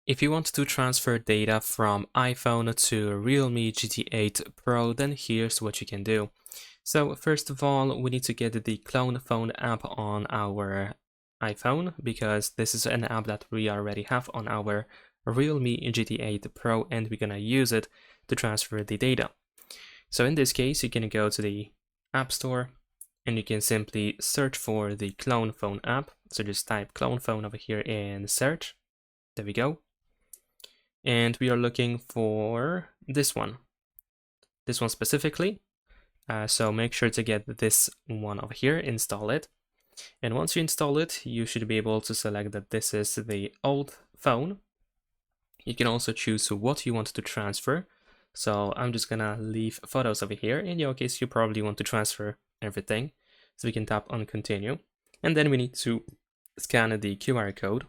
If you want to transfer data from iPhone to Realme GT8 Pro, then here's what you can do. So first of all, we need to get the Clone Phone app on our iPhone because this is an app that we already have on our Realme GT8 Pro and we're gonna use it to transfer the data. So in this case, you can go to the App Store and you can simply search for the Clone Phone app. So just type Clone Phone over here in search. There we go. And we are looking for this one specifically. So make sure to get this one over here, install it. And once you install it, you should be able to select that this is the old phone. You can also choose what you want to transfer. So I'm just gonna leave photos over here. In your case, you probably want to transfer everything. So we can tap on continue. And then we need to scan the QR code.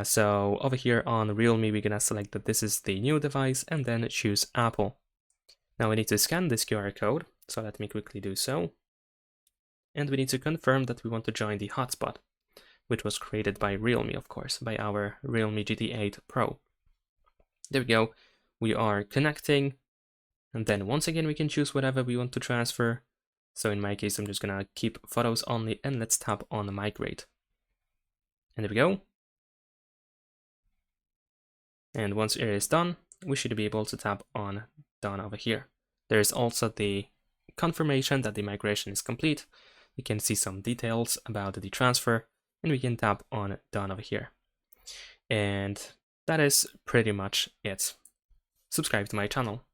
So over here on Realme, we're gonna select that this is the new device and then choose Apple. Now we need to scan this QR code, so let me quickly do so. And we need to confirm that we want to join the hotspot, which was created by Realme, of course, by our Realme GT8 Pro. There we go, we are connecting, and then once again we can choose whatever we want to transfer. So in my case, I'm just gonna keep photos only, and let's tap on migrate. And there we go. And once it is done, we should be able to tap on done over here. There is also the confirmation that the migration is complete. You can see some details about the transfer, and we can tap on done over here. And that is pretty much it. Subscribe to my channel.